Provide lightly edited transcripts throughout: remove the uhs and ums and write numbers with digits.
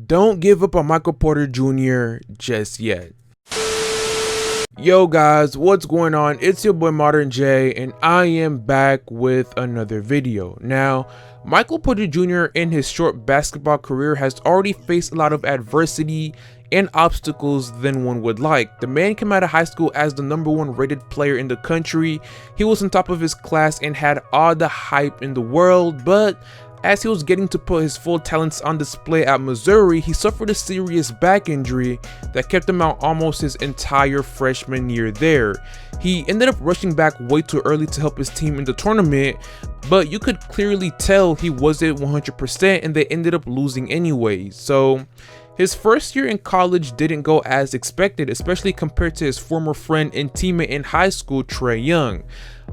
Don't give up on Michael Porter Jr. just yet. Yo guys, what's going on? It's your boy Modern J, and I am back with another video. Now, Michael Porter Jr. in his short basketball career has already faced a lot of adversity and obstacles than one would like. The man came out of high school as the #1 rated player in the country. He was on top of his class and had all the hype in the world, but as he was getting to put his full talents on display at Missouri, he suffered a serious back injury that kept him out almost his entire freshman year there. He ended up rushing back way too early to help his team in the tournament, but you could clearly tell he wasn't 100% and they ended up losing anyway. So his first year in college didn't go as expected, especially compared to his former friend and teammate in high school, Trae Young.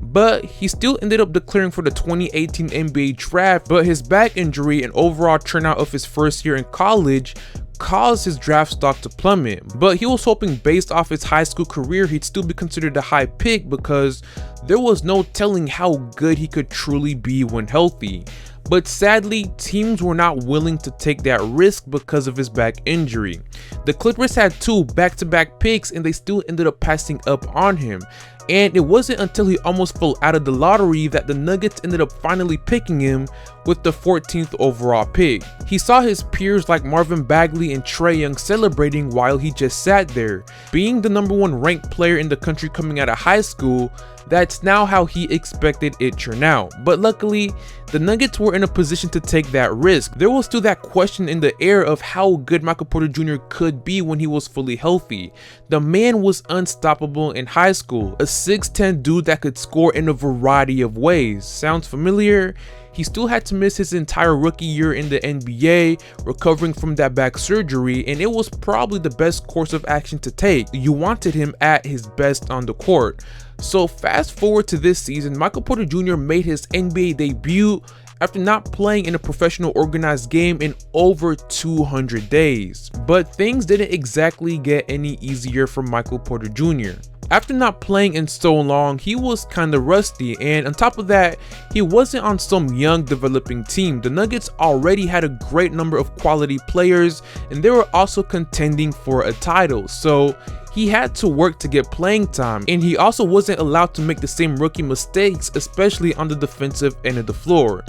But he still ended up declaring for the 2018 NBA draft, but his back injury and overall turnout of his first year in college caused his draft stock to plummet. But he was hoping based off his high school career he'd still be considered a high pick because there was no telling how good he could truly be when healthy. But sadly, teams were not willing to take that risk because of his back injury. The Clippers had 2 back-to-back picks and they still ended up passing up on him. And it wasn't until he almost fell out of the lottery that the Nuggets ended up finally picking him with the 14th overall pick. He saw his peers like Marvin Bagley and Trae Young celebrating while he just sat there. Being the #1 ranked player in the country coming out of high school, that's now how he expected it to turn out. But luckily, the Nuggets were in a position to take that risk. There was still that question in the air of how good Michael Porter Jr. could be when he was fully healthy. The man was unstoppable in high school, a 6'10" dude that could score in a variety of ways. Sounds familiar? He still had to miss his entire rookie year in the NBA, recovering from that back surgery, and it was probably the best course of action to take. You wanted him at his best on the court. So fast forward to this season, Michael Porter Jr. made his NBA debut after not playing in a professional organized game in over 200 days. But things didn't exactly get any easier for Michael Porter Jr. After not playing in so long, he was kinda rusty, and on top of that, he wasn't on some young developing team. The Nuggets already had a great number of quality players, and they were also contending for a title, so he had to work to get playing time, and he also wasn't allowed to make the same rookie mistakes, especially on the defensive end of the floor.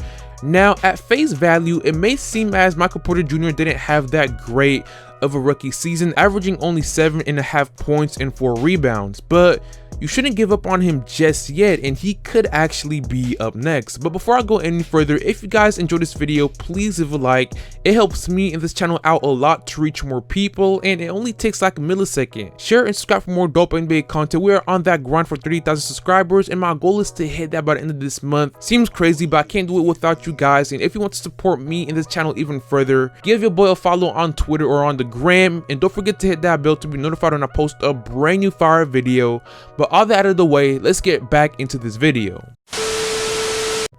Now, at face value, it may seem as Michael Porter Jr. didn't have that great of a rookie season, averaging only 7.5 points and 4 rebounds, but you shouldn't give up on him just yet, and he could actually be up next. But before I go any further, if you guys enjoyed this video, please leave a like. It helps me and this channel out a lot to reach more people, and it only takes like a millisecond. Share and subscribe for more dope NBA content. We are on that grind for 30,000 subscribers, and my goal is to hit that by the end of this month. Seems crazy, but I can't do it without you guys, and if you want to support me and this channel even further, give your boy a follow on Twitter or on the gram, and don't forget to hit that bell to be notified when I post a brand new fire video. But all that out of the way, let's get back into this video.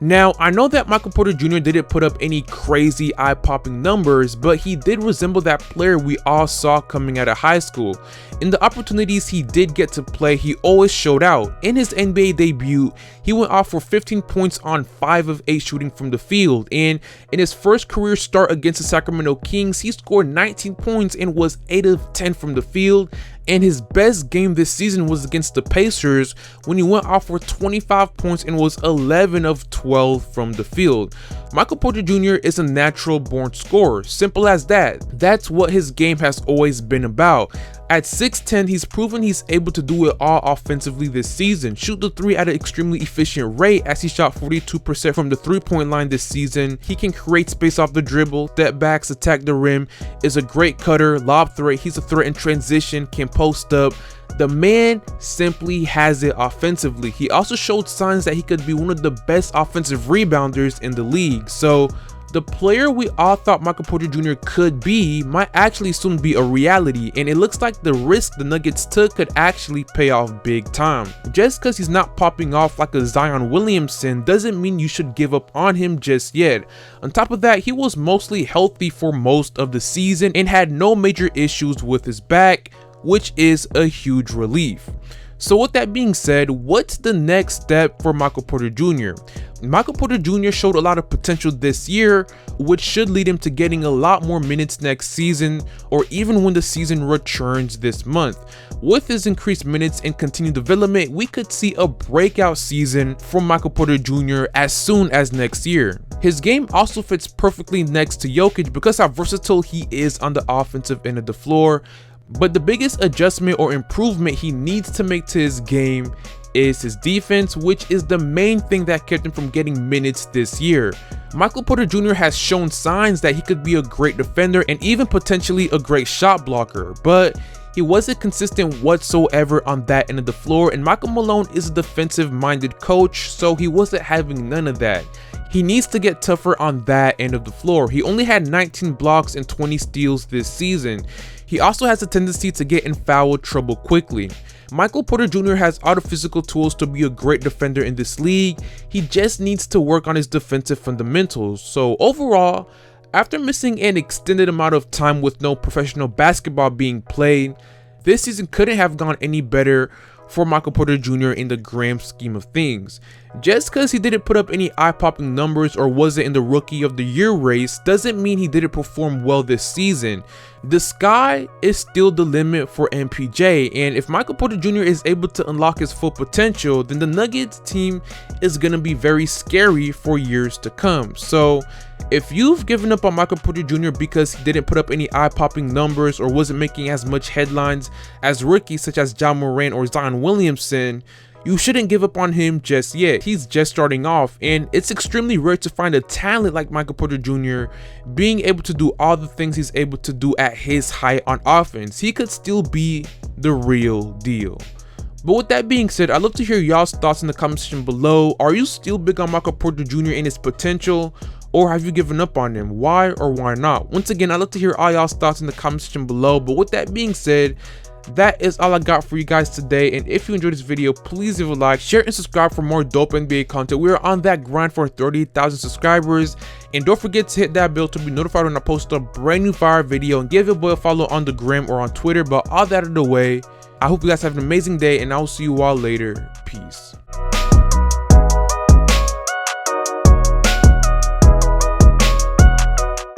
Now, I know that Michael Porter Jr. didn't put up any crazy eye-popping numbers, but he did resemble that player we all saw coming out of high school. In the opportunities he did get to play, he always showed out. In his NBA debut, he went off for 15 points on 5 of 8 shooting from the field, and in his first career start against the Sacramento Kings, he scored 19 points and was 8 of 10 from the field. And his best game this season was against the Pacers when he went off for 25 points and was 11 of 12 from the field. Michael Porter Jr. is a natural born scorer, simple as that. That's what his game has always been about. At 6'10", he's proven he's able to do it all offensively this season. Shoot the 3 at an extremely efficient rate as he shot 42% from the 3-point line this season. He can create space off the dribble, step backs, attack the rim, is a great cutter, lob threat, he's a threat in transition, can post up. The man simply has it offensively. He also showed signs that he could be one of the best offensive rebounders in the league. So the player we all thought Michael Porter Jr. could be might actually soon be a reality, and it looks like the risk the Nuggets took could actually pay off big time. Just because he's not popping off like a Zion Williamson doesn't mean you should give up on him just yet. On top of that, he was mostly healthy for most of the season and had no major issues with his back, which is a huge relief. So with that being said, what's the next step for Michael Porter Jr.? Michael Porter Jr. showed a lot of potential this year, which should lead him to getting a lot more minutes next season, or even when the season returns this month. With his increased minutes and continued development, we could see a breakout season from Michael Porter Jr. as soon as next year. His game also fits perfectly next to Jokic because how versatile he is on the offensive end of the floor. But the biggest adjustment or improvement he needs to make to his game is his defense, which is the main thing that kept him from getting minutes this year. Michael Porter Jr. has shown signs that he could be a great defender and even potentially a great shot blocker, but he wasn't consistent whatsoever on that end of the floor, and Michael Malone is a defensive-minded coach, so he wasn't having none of that. He needs to get tougher on that end of the floor. He only had 19 blocks and 20 steals this season. He also has a tendency to get in foul trouble quickly. Michael Porter Jr. has all the physical tools to be a great defender in this league. He just needs to work on his defensive fundamentals. So overall, after missing an extended amount of time with no professional basketball being played, this season couldn't have gone any better for Michael Porter Jr. in the grand scheme of things. Just because he didn't put up any eye-popping numbers or wasn't in the Rookie of the Year race doesn't mean he didn't perform well this season. The sky is still the limit for MPJ, and if Michael Porter Jr. is able to unlock his full potential, then the Nuggets team is going to be very scary for years to come. So if you've given up on Michael Porter Jr. because he didn't put up any eye-popping numbers or wasn't making as much headlines as rookies such as Ja Morant or Zion Williamson, you shouldn't give up on him just yet. He's just starting off, and it's extremely rare to find a talent like Michael Porter Jr. being able to do all the things he's able to do at his height on offense. He could still be the real deal. But with that being said, I'd love to hear y'all's thoughts in the comment section below. Are you still big on Michael Porter Jr. and his potential, or have you given up on him? Why or why not? Once again, I'd love to hear all y'all's thoughts in the comment section below. But with that being said, that is all I got for you guys today, and if you enjoyed this video, please leave a like, share, and subscribe for more dope NBA content. We are on that grind for 30,000 subscribers, and don't forget to hit that bell to be notified when I post a brand new fire video, and give your boy a follow on the gram or on Twitter. But all that out of the way, I hope you guys have an amazing day, and I will see you all later. Peace.